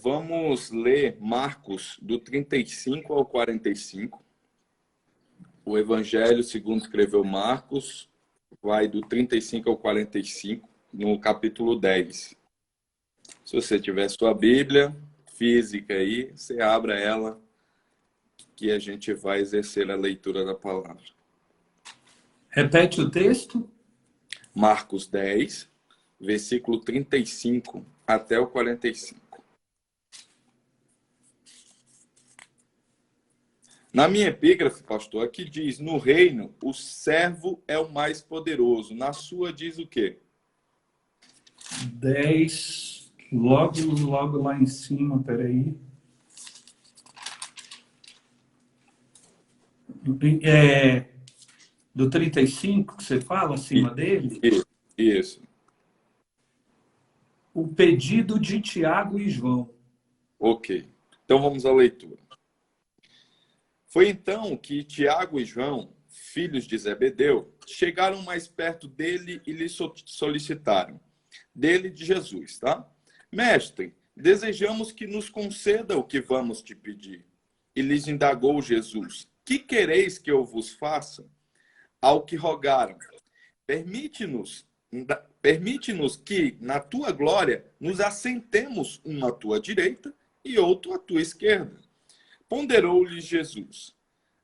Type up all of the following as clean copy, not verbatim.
Vamos ler Marcos do 35 ao 45. O Evangelho segundo escreveu Marcos vai do 35 ao 45, no capítulo 10. Se você tiver sua Bíblia física aí, você abra ela, que a gente vai exercer a leitura da palavra. Repete o texto. Marcos 10, versículo 35 até o 45. Na minha epígrafe, pastor, aqui diz: no reino, o servo é o mais poderoso. Na sua diz o quê? 10, logo lá em cima, peraí. Do 35 que você fala, acima dele? Isso. O pedido de Tiago e João. Ok. Então vamos à leitura. Foi então que Tiago e João, filhos de Zebedeu, chegaram mais perto dele e lhe solicitaram. Dele, de Jesus, tá? Mestre, desejamos que nos conceda o que vamos te pedir. E lhes indagou Jesus: que quereis que eu vos faça? Ao que rogaram: permite-nos que, na tua glória, nos assentemos um à tua direita e outro à tua esquerda. Ponderou-lhes Jesus: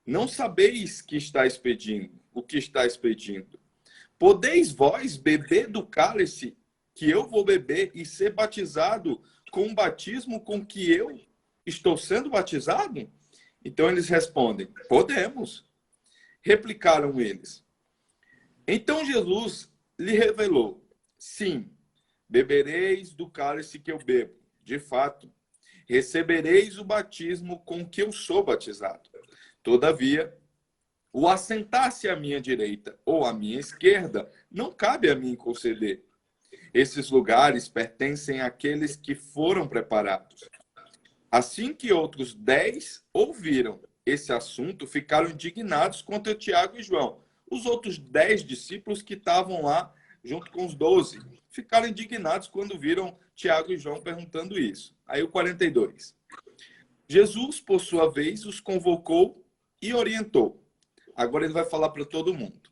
não sabeis que estáis pedindo, o que estáis pedindo. Podeis vós beber do cálice que eu vou beber e ser batizado com o batismo com que eu estou sendo batizado? Então eles respondem: podemos. Replicaram eles. Então Jesus lhe revelou: sim, bebereis do cálice que eu bebo. De fato, recebereis o batismo com que eu sou batizado. Todavia, o assentar-se à minha direita ou à minha esquerda não cabe a mim conceder. Esses lugares pertencem àqueles que foram preparados. Assim que outros 10 ouviram esse assunto, ficaram indignados contra Tiago e João. Os outros 10 discípulos que estavam lá, junto com os 12, ficaram indignados quando viram Tiago e João perguntando isso. Aí o 42. Jesus, por sua vez, os convocou e orientou. Agora ele vai falar para todo mundo.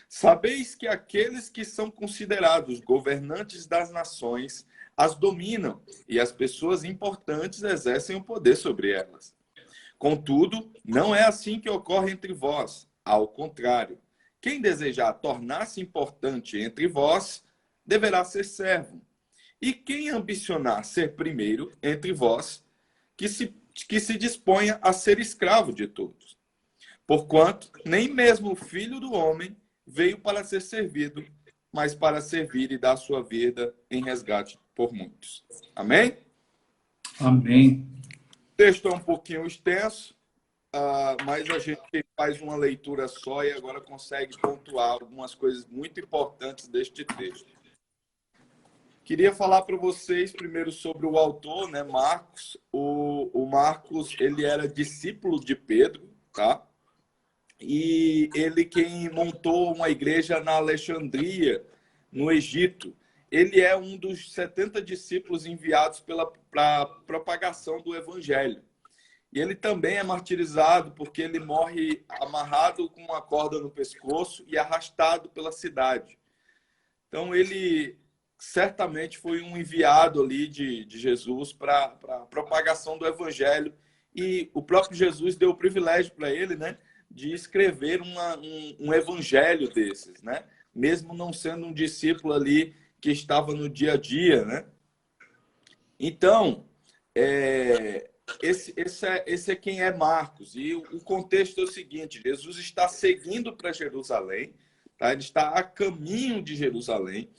Sabeis que aqueles que são considerados governantes das nações as dominam e as pessoas importantes exercem o poder sobre elas. Contudo, não é assim que ocorre entre vós. Ao contrário, quem desejar tornar-se importante entre vós deverá ser servo. E quem ambicionar ser primeiro entre vós, que se disponha a ser escravo de todos. Porquanto nem mesmo o Filho do Homem veio para ser servido, mas para servir e dar sua vida em resgate por muitos. Amém? Amém. O texto é um pouquinho extenso, mas a gente faz uma leitura só e agora consegue pontuar algumas coisas muito importantes deste texto. Queria falar para vocês primeiro sobre o autor, né, Marcos. O Marcos, ele era discípulo de Pedro, tá? E ele quem montou uma igreja na Alexandria, no Egito. Ele é um dos 70 discípulos enviados para a propagação do evangelho. E ele também é martirizado porque ele morre amarrado com uma corda no pescoço e arrastado pela cidade. Então ele certamente foi um enviado ali de Jesus para a propagação do evangelho. E o próprio Jesus deu o privilégio para ele, né, de escrever um evangelho desses, né? Mesmo não sendo um discípulo ali que estava no dia a dia, né? Então, esse é quem é Marcos. E o contexto é o seguinte: Jesus está seguindo para Jerusalém, tá? Ele está a caminho de Jerusalém.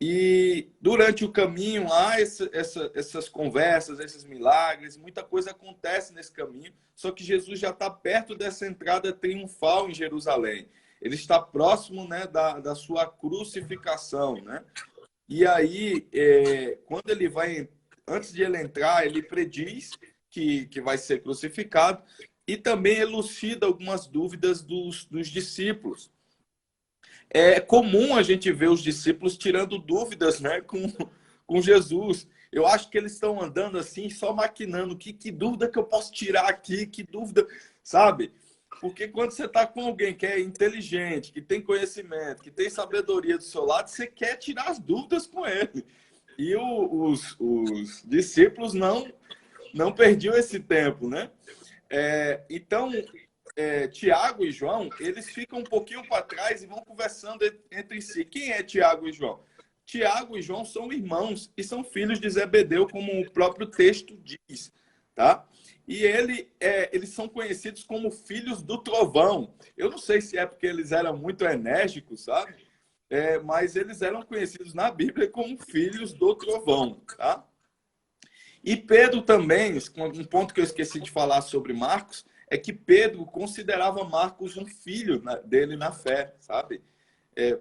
E durante o caminho há essas conversas, esses milagres, muita coisa acontece nesse caminho, só que Jesus já está perto dessa entrada triunfal em Jerusalém. Ele está próximo, né, da sua crucificação, né? E aí, quando ele vai, antes de ele entrar, ele prediz que vai ser crucificado e também elucida algumas dúvidas dos discípulos. É comum a gente ver os discípulos tirando dúvidas, né, com Jesus. Eu acho que eles estão andando assim, só maquinando. Que dúvida que eu posso tirar aqui? Que dúvida, sabe? Porque quando você está com alguém que é inteligente, que tem conhecimento, que tem sabedoria do seu lado, você quer tirar as dúvidas com ele. E os discípulos não perdiam esse tempo, né? Então, Tiago e João, eles ficam um pouquinho para trás e vão conversando entre si. Quem é Tiago e João? Tiago e João são irmãos e são filhos de Zebedeu, como o próprio texto diz, tá? E eles são conhecidos como filhos do trovão. Eu não sei se é porque eles eram muito enérgicos, sabe? Mas eles eram conhecidos na Bíblia como filhos do trovão, tá? E Pedro também, um ponto que eu esqueci de falar sobre Marcos, é que Pedro considerava Marcos um filho dele na fé, sabe?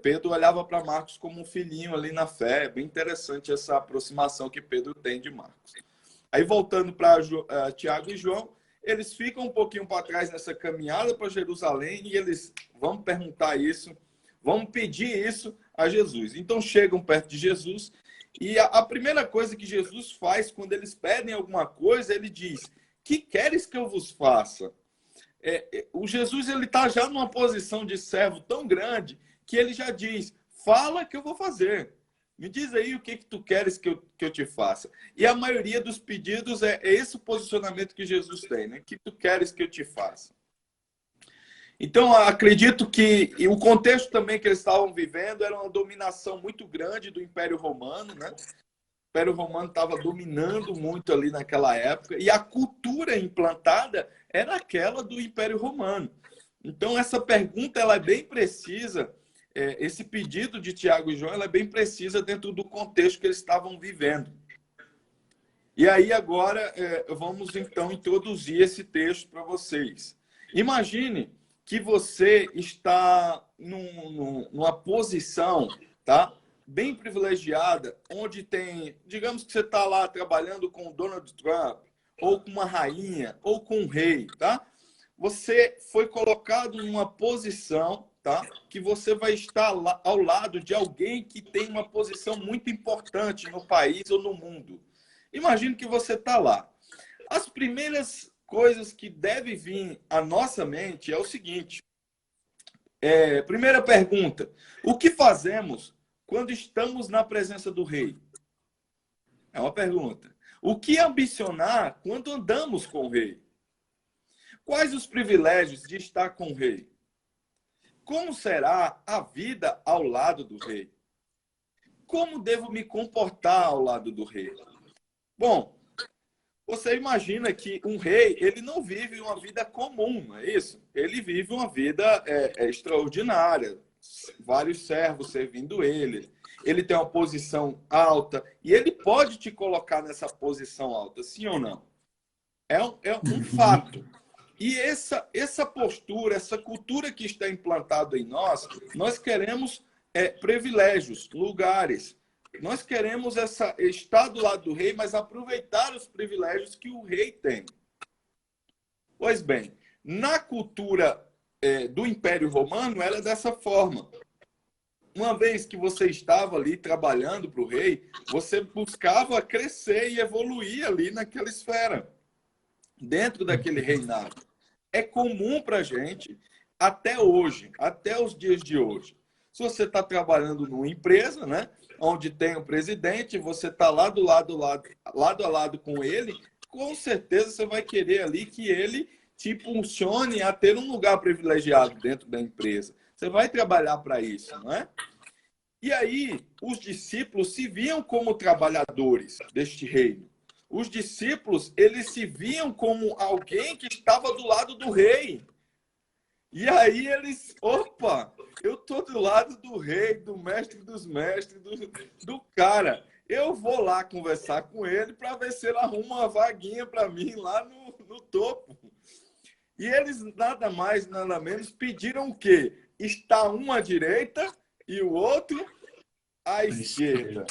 Pedro olhava para Marcos como um filhinho ali na fé. É bem interessante essa aproximação que Pedro tem de Marcos. Aí, voltando para Tiago e João, eles ficam um pouquinho para trás nessa caminhada para Jerusalém e eles vão perguntar isso, vão pedir isso a Jesus. Então, chegam perto de Jesus e a primeira coisa que Jesus faz quando eles pedem alguma coisa, ele diz: que queres que eu vos faça? O Jesus está já numa posição de servo tão grande que ele já diz: fala que eu vou fazer. Me diz aí o que tu queres que eu te faça. E a maioria dos pedidos é esse posicionamento que Jesus tem, né? Que tu queres que eu te faça. Então, acredito que o contexto também que eles estavam vivendo era uma dominação muito grande do Império Romano, né? O Império Romano estava dominando muito ali naquela época e a cultura implantada era aquela do Império Romano. Então, essa pergunta ela é bem precisa, esse pedido de Tiago e João ela é bem precisa dentro do contexto que eles estavam vivendo. E aí, agora, vamos então introduzir esse texto para vocês. Imagine que você está numa posição, tá? Bem privilegiada, onde tem, digamos que você está lá trabalhando com o Donald Trump, ou com uma rainha, ou com um rei, tá? Você foi colocado numa posição, tá? Que você vai estar ao lado de alguém que tem uma posição muito importante no país ou no mundo. Imagine que você está lá. As primeiras coisas que devem vir à nossa mente é o seguinte. Primeira pergunta: o que fazemos quando estamos na presença do rei? É uma pergunta. O que ambicionar quando andamos com o rei? Quais os privilégios de estar com o rei? Como será a vida ao lado do rei? Como devo me comportar ao lado do rei? Bom, você imagina que um rei, ele não vive uma vida comum, não é isso? Ele vive uma vida extraordinária. Vários servos servindo ele. Ele tem uma posição alta e ele pode te colocar nessa posição alta, sim ou não? É um fato. E essa postura, essa cultura que está implantada em nós queremos privilégios, lugares. Nós queremos estar do lado do rei, mas aproveitar os privilégios que o rei tem. Pois bem, na cultura do Império Romano, era dessa forma. Uma vez que você estava ali trabalhando para o rei, você buscava crescer e evoluir ali naquela esfera, dentro daquele reinado. É comum para a gente, até hoje, até os dias de hoje. Se você está trabalhando numa empresa, né, onde tem o presidente, você está lado a lado com ele, com certeza você vai querer ali que ele te impulsione a ter um lugar privilegiado dentro da empresa. Você vai trabalhar para isso, não é? E aí, os discípulos se viam como trabalhadores deste reino. Os discípulos, eles se viam como alguém que estava do lado do rei. E aí eles, opa, eu estou do lado do rei, do mestre dos mestres, do cara. Eu vou lá conversar com ele para ver se ele arruma uma vaguinha para mim lá no topo. E eles nada mais, nada menos pediram o quê? Está um à direita e o outro à esquerda.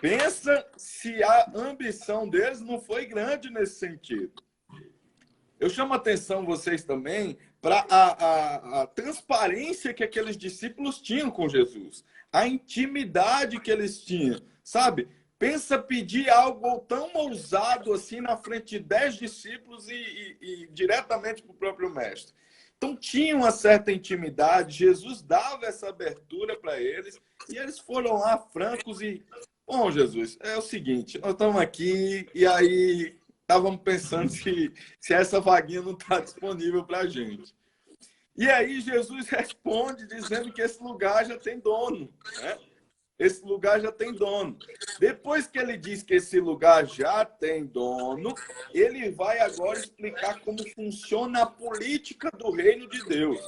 Pensa se a ambição deles não foi grande nesse sentido. Eu chamo a atenção vocês também para a transparência que aqueles discípulos tinham com Jesus. A intimidade que eles tinham. Sabe? Pensa pedir algo tão ousado assim na frente de 10 discípulos e diretamente para o próprio mestre. Então tinha uma certa intimidade, Jesus dava essa abertura para eles e eles foram lá francos e, bom, Jesus, é o seguinte, nós estamos aqui e aí estávamos pensando se essa vaguinha não está disponível para a gente. E aí Jesus responde dizendo que esse lugar já tem dono, né? Esse lugar já tem dono. Depois que ele diz que esse lugar já tem dono, ele vai agora explicar como funciona a política do reino de Deus.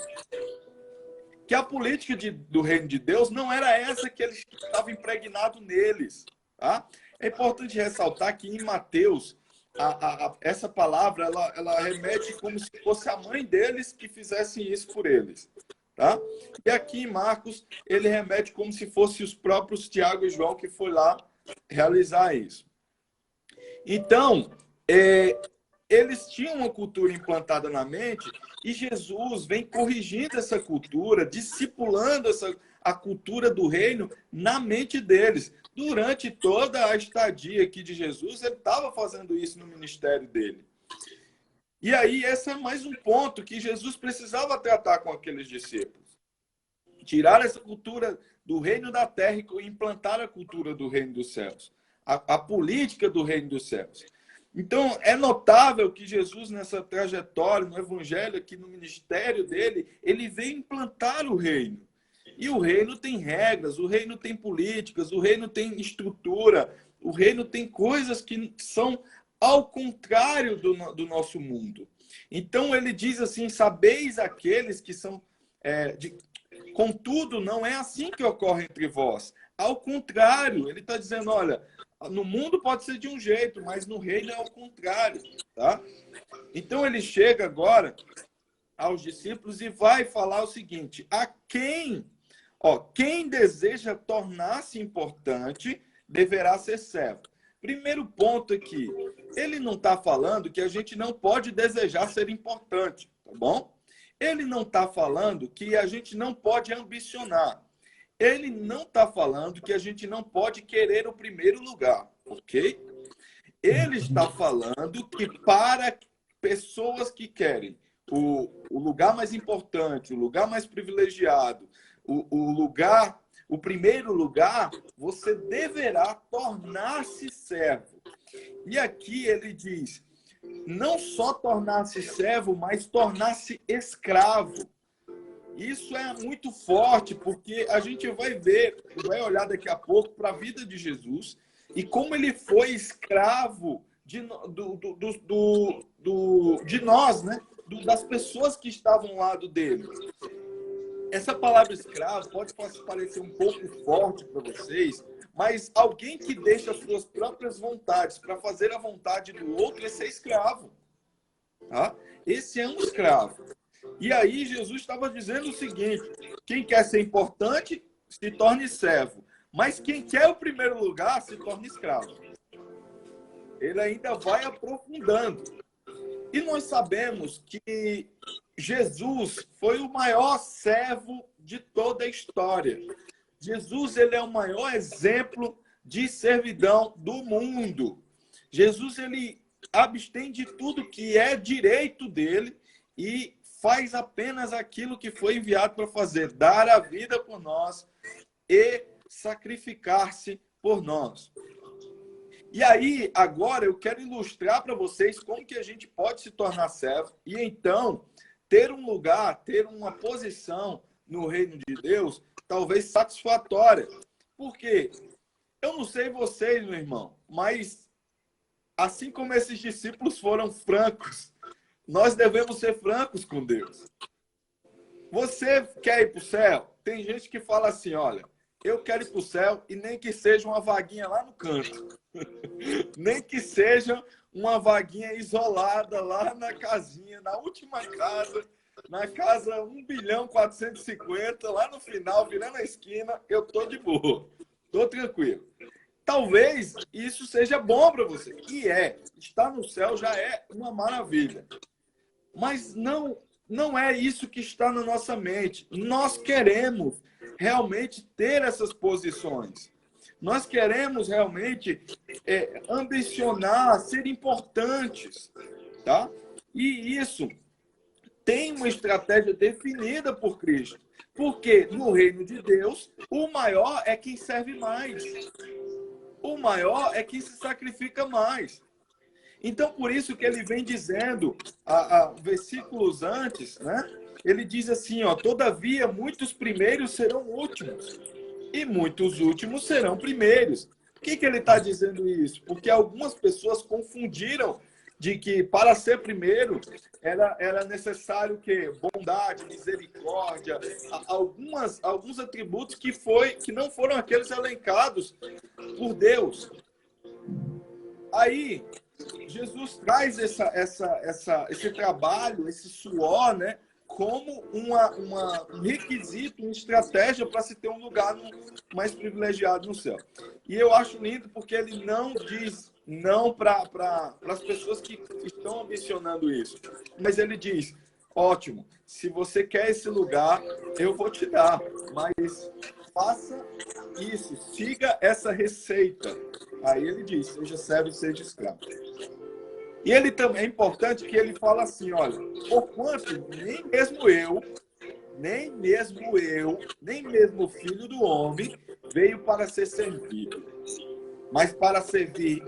Que a política do reino de Deus não era essa que ele estava impregnado neles. Tá? É importante ressaltar que em Mateus, essa palavra ela remete como se fosse a mãe deles que fizessem isso por eles. Tá? E aqui em Marcos, ele remete como se fossem os próprios Tiago e João que foi lá realizar isso. Então, eles tinham uma cultura implantada na mente e Jesus vem corrigindo essa cultura, discipulando a cultura do reino na mente deles. Durante toda a estadia aqui de Jesus, ele estava fazendo isso no ministério dele. E aí, esse é mais um ponto que Jesus precisava tratar com aqueles discípulos. Tirar essa cultura do reino da terra e implantar a cultura do reino dos céus. A política do reino dos céus. Então, é notável que Jesus, nessa trajetória, no evangelho, aqui no ministério dele, ele veio implantar o reino. E o reino tem regras, o reino tem políticas, o reino tem estrutura, o reino tem coisas que são ao contrário do nosso mundo. Então, ele diz assim, sabeis aqueles que são... Contudo, não é assim que ocorre entre vós. Ao contrário, ele está dizendo, olha, no mundo pode ser de um jeito, mas no reino é ao contrário. Tá? Então, ele chega agora aos discípulos e vai falar o seguinte, quem deseja tornar-se importante deverá ser servo. Primeiro ponto aqui, ele não está falando que a gente não pode desejar ser importante, tá bom? Ele não está falando que a gente não pode ambicionar. Ele não está falando que a gente não pode querer o primeiro lugar, ok? Ele está falando que para pessoas que querem o lugar mais importante, o lugar mais privilegiado, o primeiro lugar, você deverá tornar-se servo. E aqui ele diz, não só tornar-se servo, mas tornar-se escravo. Isso é muito forte, porque a gente vai olhar daqui a pouco para a vida de Jesus e como ele foi escravo de nós, né? Das pessoas que estavam ao lado dele. Essa palavra escravo pode parecer um pouco forte para vocês, mas alguém que deixa as suas próprias vontades para fazer a vontade do outro, esse é escravo. Tá? Esse é um escravo. E aí Jesus estava dizendo o seguinte, quem quer ser importante, se torne servo. Mas quem quer o primeiro lugar, se torne escravo. Ele ainda vai aprofundando. E nós sabemos que Jesus foi o maior servo de toda a história. Jesus, ele é o maior exemplo de servidão do mundo. Jesus, ele abstém de tudo que é direito dele e faz apenas aquilo que foi enviado para fazer, dar a vida por nós e sacrificar-se por nós. E aí, agora, eu quero ilustrar para vocês como que a gente pode se tornar servo e, então, ter um lugar, ter uma posição no reino de Deus, talvez satisfatória. Por quê? Eu não sei vocês, meu irmão, mas assim como esses discípulos foram francos, nós devemos ser francos com Deus. Você quer ir para o céu? Tem gente que fala assim, olha, eu quero ir para o céu e nem que seja uma vaguinha lá no canto. Nem que seja uma vaguinha isolada lá na casinha, na última casa, na casa 1.450.000.000, lá no final, virando a esquina, eu tô de boa, tô tranquilo. Talvez isso seja bom para você. E estar no céu já é uma maravilha. Mas não é isso que está na nossa mente. Nós queremos realmente ter essas posições. Nós queremos realmente ambicionar, ser importantes, tá? E isso tem uma estratégia definida por Cristo. Porque no reino de Deus, o maior é quem serve mais. O maior é quem se sacrifica mais. Então, por isso que ele vem dizendo, versículos antes, né? Ele diz assim, ó, todavia, muitos primeiros serão últimos, e muitos últimos serão primeiros. Por que ele está dizendo isso? Porque algumas pessoas confundiram de que para ser primeiro era necessário que bondade, misericórdia, alguns atributos que não foram aqueles elencados por Deus. Aí Jesus traz esse trabalho, esse suor, né, como um requisito, uma estratégia para se ter um lugar mais privilegiado no céu. E eu acho lindo porque ele não diz não para as pessoas que estão ambicionando isso, mas ele diz, ótimo, se você quer esse lugar, eu vou te dar, mas faça isso, siga essa receita. Aí ele diz, seja servo e seja escravo. E ele também é importante que ele fala assim, olha, porquanto nem mesmo o Filho do Homem veio para ser servido, mas para servir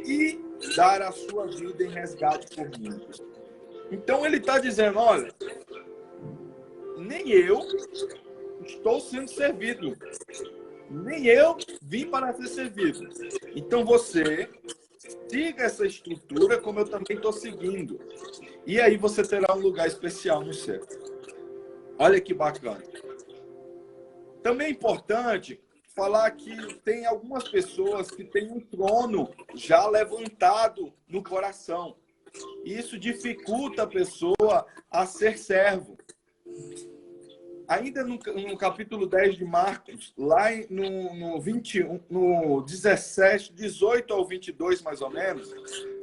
e dar a sua vida em resgate por muitos. Então ele está dizendo, olha, nem eu estou sendo servido, nem eu vim para ser servido. Então você siga essa estrutura como eu também estou seguindo. E aí você terá um lugar especial no céu. Olha que bacana. Também é importante falar que tem algumas pessoas que têm um trono já levantado no coração. Isso dificulta a pessoa a ser servo. Ainda no capítulo 10 de Marcos, lá no 17, 18 ao 22, mais ou menos,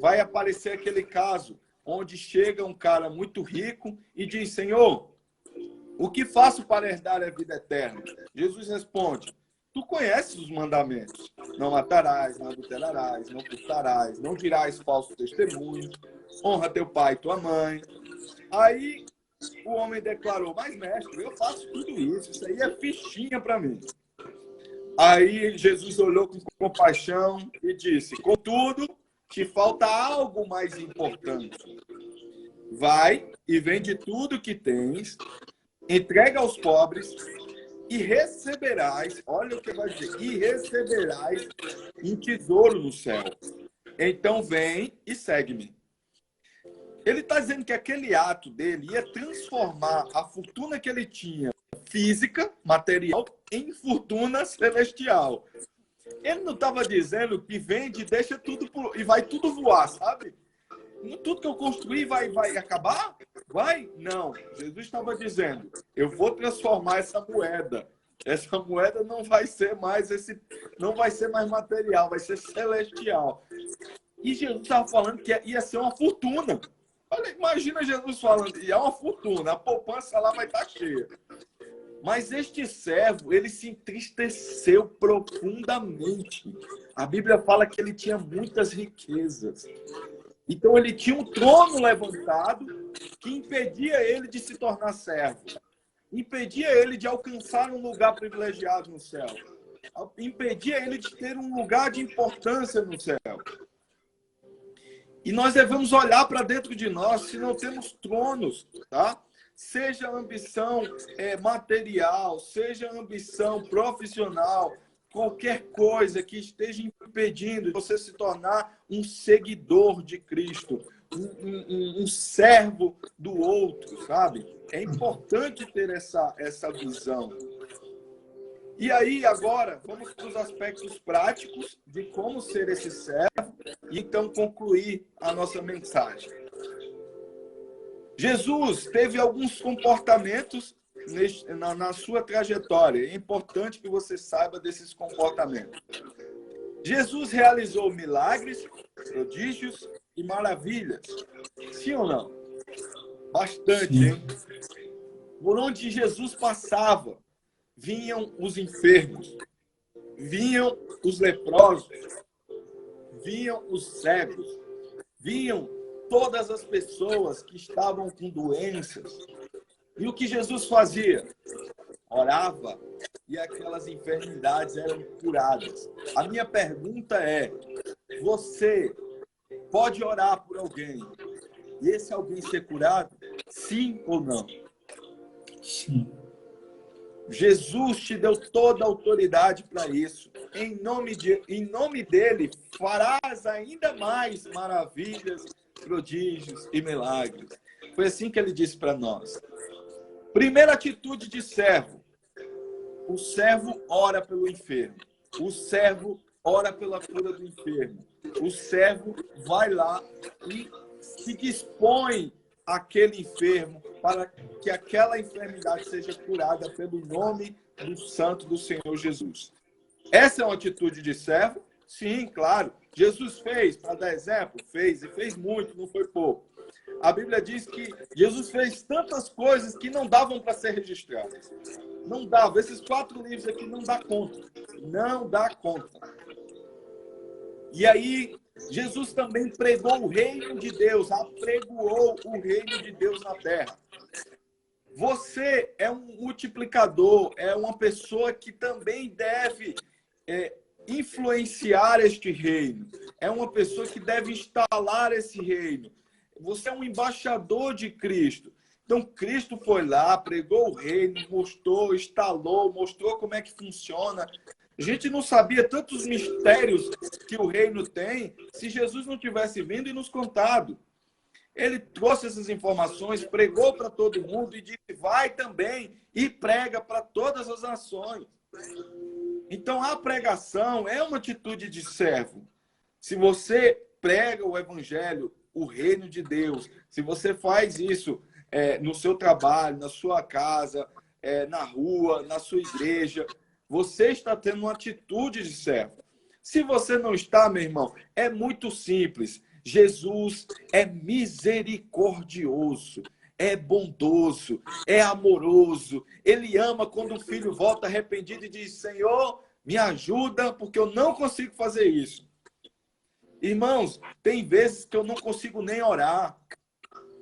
vai aparecer aquele caso onde chega um cara muito rico e diz, Senhor, o que faço para herdar a vida eterna? Jesus responde, tu conheces os mandamentos. Não matarás, não adulterarás, não furtarás, não dirás falso testemunho, honra teu pai e tua mãe. Aí o homem declarou, mas mestre, eu faço tudo isso aí é fichinha para mim. Aí Jesus olhou com compaixão e disse, contudo, te falta algo mais importante. Vai e vende tudo que tens, entrega aos pobres e receberás, olha o que vai dizer, e receberás um tesouro no céu. Então vem e segue-me. Ele está dizendo que aquele ato dele ia transformar a fortuna que ele tinha, física, material, em fortuna celestial. Ele não estava dizendo que vende e deixa tudo e vai tudo voar, sabe? Tudo que eu construí vai acabar? Vai? Não. Jesus estava dizendo, eu vou transformar essa moeda. Essa moeda não vai ser mais material, vai ser celestial. E Jesus estava falando que ia ser uma fortuna. Olha, imagina Jesus falando, e é uma fortuna, a poupança lá vai estar cheia. Mas este servo, ele se entristeceu profundamente. A Bíblia fala que ele tinha muitas riquezas. Então ele tinha um trono levantado que impedia ele de se tornar servo. Impedia ele de alcançar um lugar privilegiado no céu. Impedia ele de ter um lugar de importância no céu. E nós devemos olhar para dentro de nós se não temos tronos, tá? Seja ambição material, seja ambição profissional, qualquer coisa que esteja impedindo de você se tornar um seguidor de Cristo, um servo do outro, sabe? É importante ter essa visão. E aí, agora, vamos para os aspectos práticos de como ser esse servo e então concluir a nossa mensagem. Jesus teve alguns comportamentos na sua trajetória. É importante que você saiba desses comportamentos. Jesus realizou milagres, prodígios e maravilhas. Sim ou não? Bastante, Sim. hein? Por onde Jesus passava, vinham os enfermos. vinham os leprosos, vinham os cegos, vinham todas as pessoas que estavam com doenças. E o que Jesus fazia? Orava e aquelas enfermidades eram curadas. A minha pergunta é: você pode orar por alguém e esse alguém ser curado? Sim ou não? Sim. Jesus te deu toda a autoridade para isso. Em nome dele, farás ainda mais maravilhas, prodígios e milagres. Foi assim que ele disse para nós. Primeira atitude de servo. O servo ora pelo enfermo. O servo ora pela cura do enfermo. O servo vai lá e se dispõe àquele enfermo para que aquela enfermidade seja curada pelo nome do santo do Senhor Jesus. Essa é uma atitude de servo? Sim, claro. Jesus fez, para dar exemplo, fez, e fez muito, não foi pouco. A Bíblia diz que Jesus fez tantas coisas que não davam para ser registradas. Não dava. Esses 4 livros aqui não dá conta. Não dá conta. E aí, Jesus também pregou o reino de Deus, apregoou o reino de Deus na terra. Você é um multiplicador, é uma pessoa que também deve influenciar este reino. É uma pessoa que deve instalar esse reino. Você é um embaixador de Cristo. Então, Cristo foi lá, pregou o reino, mostrou, instalou, mostrou como é que funciona. A gente não sabia tantos mistérios que o reino tem se Jesus não tivesse vindo e nos contado. Ele trouxe essas informações, pregou para todo mundo e disse, vai também e prega para todas as nações. Então, a pregação é uma atitude de servo. Se você prega o evangelho, o reino de Deus, se você faz isso no seu trabalho, na sua casa, na rua, na sua igreja, você está tendo uma atitude de servo. Se você não está, meu irmão, é muito simples. Jesus é misericordioso, é bondoso, é amoroso. Ele ama quando o filho volta arrependido e diz, Senhor, me ajuda, porque eu não consigo fazer isso. Irmãos, tem vezes que eu não consigo nem orar,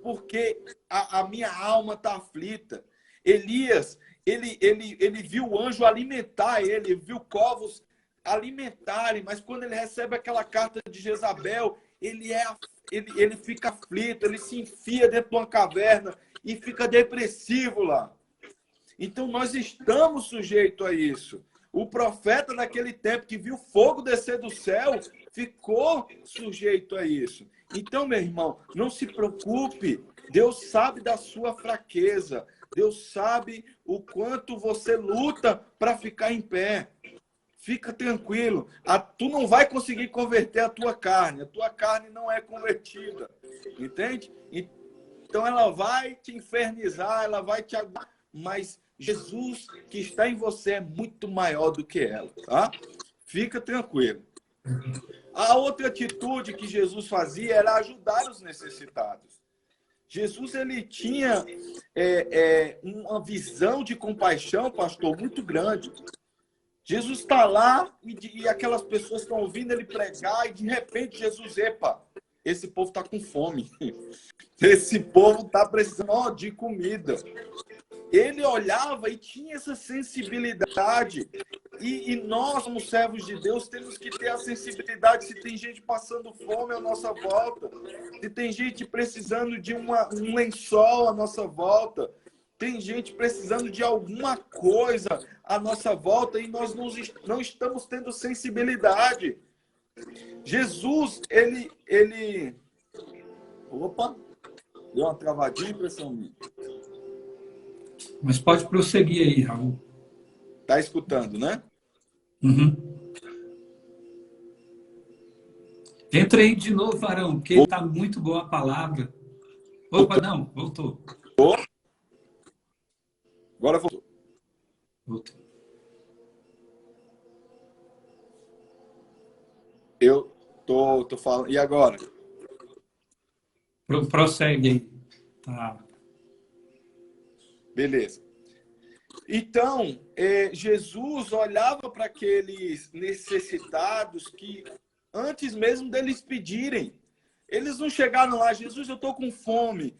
porque a minha alma está aflita. Elias, ele viu o anjo alimentar ele, viu povos alimentarem, mas quando ele recebe aquela carta de Jezabel, ele fica aflito, ele se enfia dentro de uma caverna e fica depressivo lá. Então, nós estamos sujeitos a isso. O profeta naquele tempo que viu fogo descer do céu, ficou sujeito a isso. Então, meu irmão, não se preocupe. Deus sabe da sua fraqueza. Deus sabe o quanto você luta para ficar em pé. Fica tranquilo. Tu não vai conseguir converter a tua carne. A tua carne não é convertida. Entende? Então, ela vai te infernizar, ela vai te... Mas Jesus que está em você é muito maior do que ela, tá? Fica tranquilo. A outra atitude que Jesus fazia era ajudar os necessitados. Jesus, ele tinha uma visão de compaixão, pastor, muito grande. Jesus está lá e aquelas pessoas estão ouvindo ele pregar e de repente Jesus, epa, esse povo está com fome. Esse povo está precisando de comida. Ele olhava e tinha essa sensibilidade. E nós, como servos de Deus, temos que ter a sensibilidade se tem gente passando fome à nossa volta, se tem gente precisando de um lençol à nossa volta, tem gente precisando de alguma coisa à nossa volta e nós não estamos tendo sensibilidade. Jesus, ele... Opa, deu uma travadinha, impressão minha. Mas pode prosseguir aí, Raul. Tá escutando, né? Uhum. Entra aí de novo, Varão, porque está muito boa a palavra. Opa, não, voltou. Agora voltou. Voltou. Eu tô falando. E agora? Prossegue aí. Tá. Beleza. Então, Jesus olhava para aqueles necessitados que, antes mesmo deles pedirem, eles não chegaram lá, Jesus, eu estou com fome.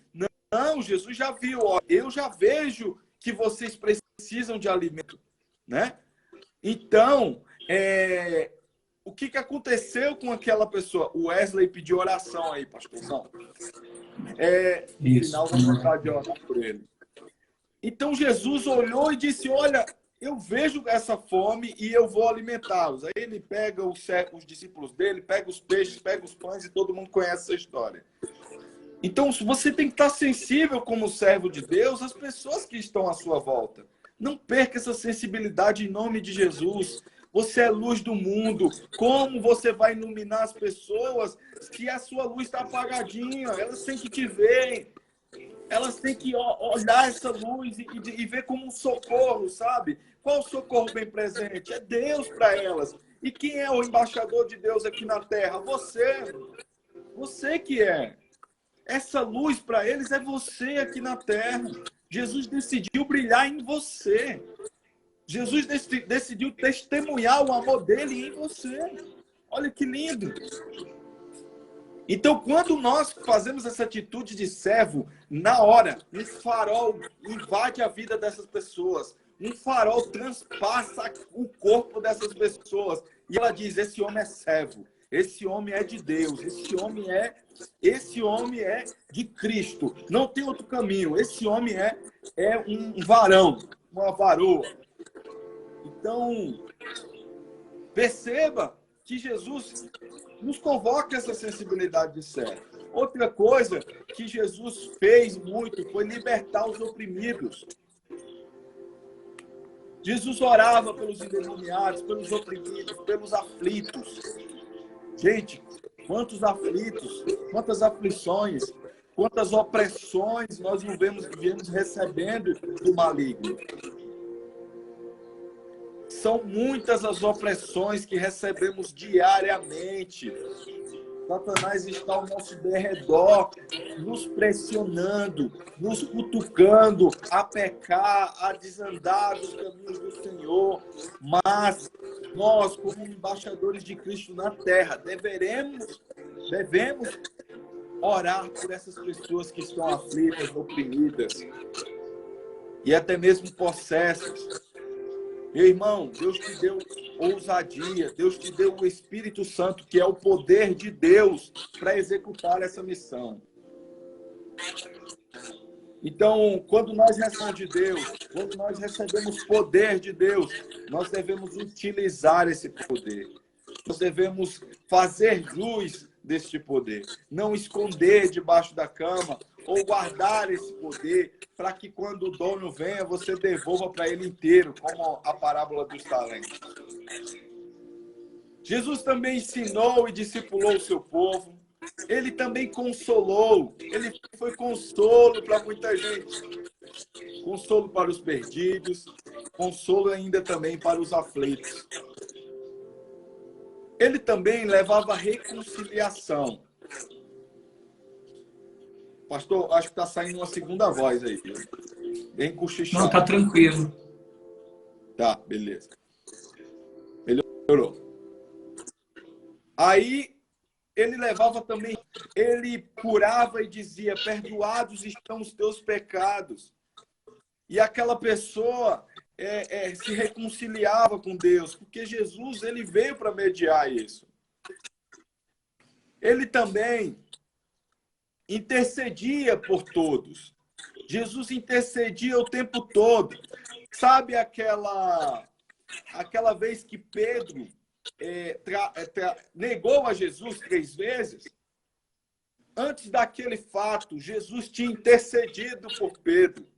Não, Jesus já viu, ó, eu já vejo que vocês precisam de alimento, né? Então, o que aconteceu com aquela pessoa? O Wesley pediu oração aí, pastorzão. No final, vamos vontade de orar por ele. Então, Jesus olhou e disse, olha, eu vejo essa fome e eu vou alimentá-los. Aí ele pega os discípulos dele, pega os peixes, pega os pães, e todo mundo conhece essa história. Então, você tem que estar sensível como servo de Deus às pessoas que estão à sua volta. Não perca essa sensibilidade em nome de Jesus. Você é luz do mundo. Como você vai iluminar as pessoas se a sua luz está apagadinha? Elas têm que te ver. Elas têm que olhar essa luz e ver como um socorro, sabe? Qual o socorro bem presente? É Deus para elas. E quem é o embaixador de Deus aqui na terra? Você. Você que é. Essa luz para eles é você aqui na terra. Jesus decidiu brilhar em você. Jesus decidiu testemunhar o amor dele em você. Olha que lindo. Então, quando nós fazemos essa atitude de servo, na hora, um farol invade a vida dessas pessoas. Um farol transpassa o corpo dessas pessoas. E ela diz, esse homem é servo. Esse homem é de Deus. Esse homem é de Cristo. Não tem outro caminho. Esse homem é um varão, uma varoa. Então, perceba que Jesus nos convoca essa sensibilidade de servo. Outra coisa que Jesus fez muito foi libertar os oprimidos. Jesus orava pelos endemoniados, pelos oprimidos, pelos aflitos. Gente, quantos aflitos, quantas aflições, quantas opressões nós viemos recebendo do maligno. São muitas as opressões que recebemos diariamente. Satanás está ao nosso derredor, nos pressionando, nos cutucando a pecar, a desandar dos caminhos do Senhor. Mas nós, como embaixadores de Cristo na terra, devemos orar por essas pessoas que estão aflitas, oprimidas e até mesmo possessas. Meu irmão, Deus te deu ousadia, Deus te deu o Espírito Santo, que é o poder de Deus para executar essa missão. Então, quando nós recebemos de Deus, quando nós recebemos poder de Deus, nós devemos utilizar esse poder. Nós devemos fazer jus deste poder. Não esconder debaixo da cama ou guardar esse poder para que quando o dono venha, você devolva para ele inteiro, como a parábola dos talentos. Jesus também ensinou e discipulou o seu povo. Ele também consolou. Ele foi consolo para muita gente. Consolo para os perdidos. Consolo ainda também para os aflitos. Ele também levava reconciliação. Pastor, acho que está saindo uma segunda voz aí. Bem cochichado. Não, tá tranquilo. Tá, beleza. Melhorou. Aí, ele levava também, ele curava e dizia, perdoados estão os teus pecados. E aquela pessoa se reconciliava com Deus, porque Jesus, ele veio para mediar isso. Ele também intercedia por todos. Jesus intercedia o tempo todo. Sabe aquela vez que Pedro negou a Jesus 3 vezes? Antes daquele fato, Jesus tinha intercedido por Pedro.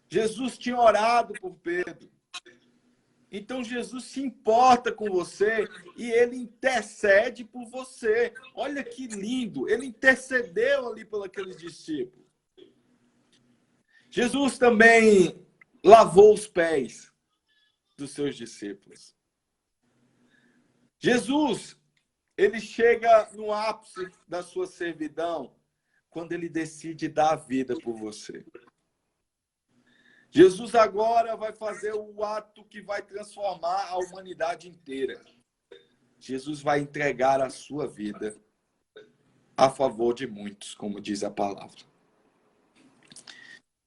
Jesus tinha orado por Pedro. Então, Jesus se importa com você e ele intercede por você. Olha que lindo! Ele intercedeu ali por aqueles discípulos. Jesus também lavou os pés dos seus discípulos. Jesus, ele chega no ápice da sua servidão quando ele decide dar a vida por você. Jesus agora vai fazer o ato que vai transformar a humanidade inteira. Jesus vai entregar a sua vida a favor de muitos, como diz a palavra.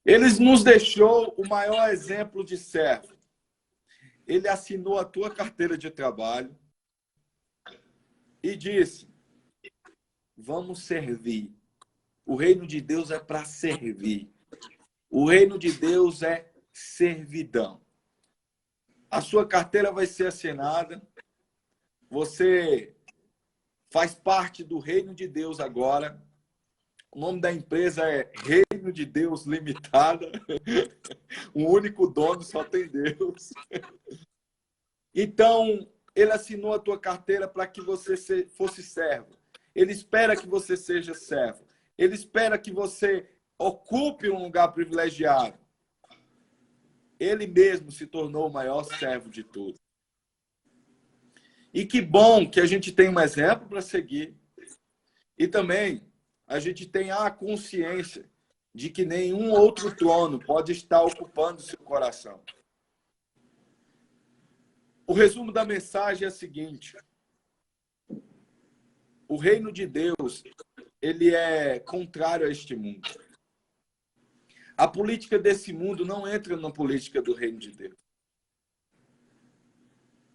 Ele nos deixou o maior exemplo de servo. Ele assinou a tua carteira de trabalho e disse: vamos servir. O reino de Deus é para servir. O reino de Deus é servidão. A sua carteira vai ser assinada. Você faz parte do reino de Deus agora. O nome da empresa é Reino de Deus Limitada. O único dono só tem Deus. Então, ele assinou a tua carteira para que você fosse servo. Ele espera que você seja servo. Ele espera que você ocupe um lugar privilegiado. Ele mesmo se tornou o maior servo de todos. E que bom que a gente tem um exemplo para seguir. E também a gente tem a consciência de que nenhum outro trono pode estar ocupando seu coração. O resumo da mensagem é o seguinte: o reino de Deus, ele é contrário a este mundo. A política desse mundo não entra na política do reino de Deus.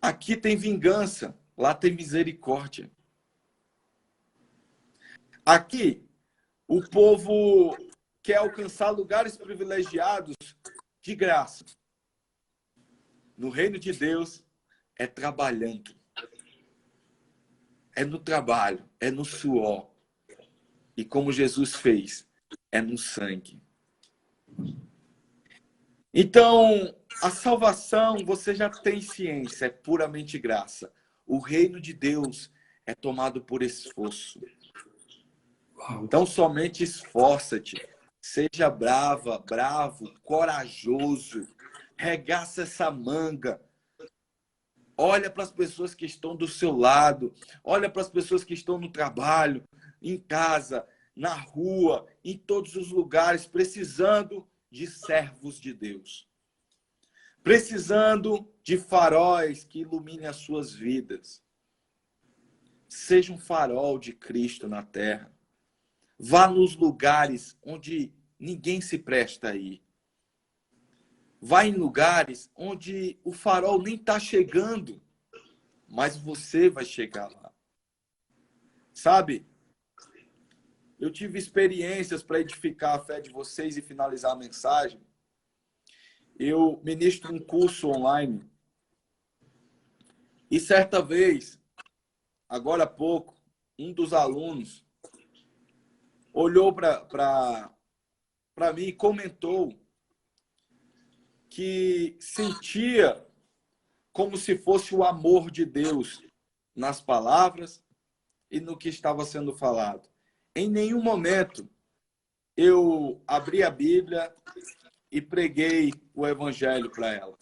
Aqui tem vingança, lá tem misericórdia. Aqui, o povo quer alcançar lugares privilegiados de graça. No reino de Deus, é trabalhando. É no trabalho, é no suor. E como Jesus fez, é no sangue. Então, a salvação, você já tem ciência, é puramente graça. O reino de Deus é tomado por esforço. Então, somente esforça-te. Seja brava, bravo, corajoso. Regaça essa manga. Olha para as pessoas que estão do seu lado. Olha para as pessoas que estão no trabalho, em casa, na rua, em todos os lugares, precisando de servos de Deus. Precisando de faróis que iluminem as suas vidas. Seja um farol de Cristo na terra. Vá nos lugares onde ninguém se presta a ir. Vá em lugares onde o farol nem está chegando, mas você vai chegar lá. Sabe, eu tive experiências para edificar a fé de vocês e finalizar a mensagem. Eu ministro um curso online e certa vez, agora há pouco, um dos alunos olhou para mim e comentou que sentia como se fosse o amor de Deus nas palavras e no que estava sendo falado. Em nenhum momento eu abri a Bíblia e preguei o Evangelho para ela.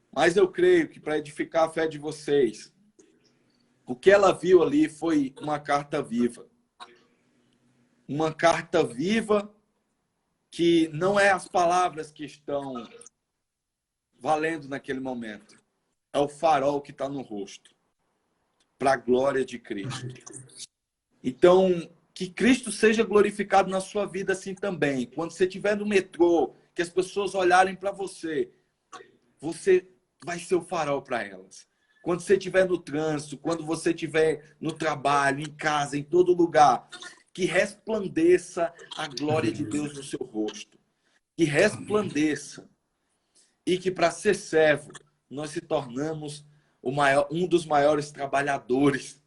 Mas eu creio que para edificar a fé de vocês, o que ela viu ali foi uma carta viva. Uma carta viva que não é as palavras que estão valendo naquele momento. É o farol que está no rosto. Para a glória de Cristo. Então, que Cristo seja glorificado na sua vida assim também. Quando você estiver no metrô, que as pessoas olharem para você, você vai ser o farol para elas. Quando você estiver no trânsito, quando você estiver no trabalho, em casa, em todo lugar, que resplandeça a glória de Deus no seu rosto. Que resplandeça. E que para ser servo, nós se tornamos um dos maiores trabalhadores.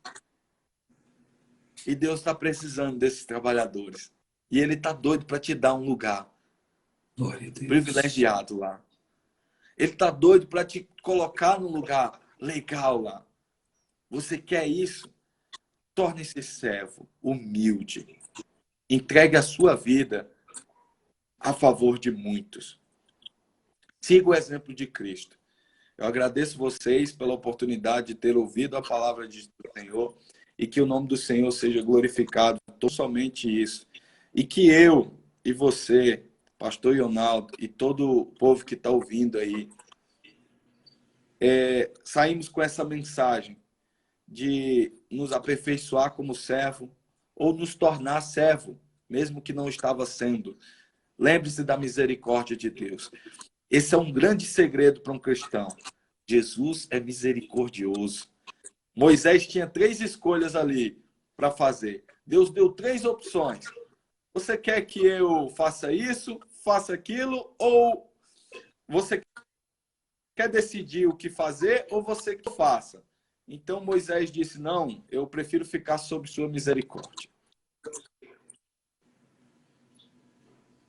E Deus está precisando desses trabalhadores. E Ele está doido para te dar um lugar privilegiado lá. Ele está doido para te colocar num lugar legal lá. Você quer isso? Torne-se servo, humilde. Entregue a sua vida a favor de muitos. Siga o exemplo de Cristo. Eu agradeço vocês pela oportunidade de ter ouvido a palavra do Senhor e que o nome do Senhor seja glorificado. Somente isso. E que eu e você pastor Ronaldo e todo o povo que está ouvindo aí, saímos com essa mensagem de nos aperfeiçoar como servo ou nos tornar servo, mesmo que não estava sendo. Lembre-se da misericórdia de Deus. Esse é um grande segredo para um cristão. Jesus é misericordioso. Moisés tinha 3 escolhas ali para fazer. Deus deu 3 opções. Você quer que eu faça isso, faça aquilo, ou você quer decidir o que fazer, ou você que faça? Então Moisés disse, não, eu prefiro ficar sob sua misericórdia.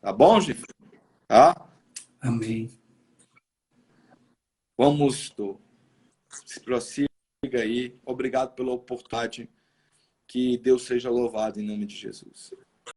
Tá bom, gente? Tá? Amém. Vamos, se prossiga aí. Obrigado pela oportunidade. Que Deus seja louvado em nome de Jesus.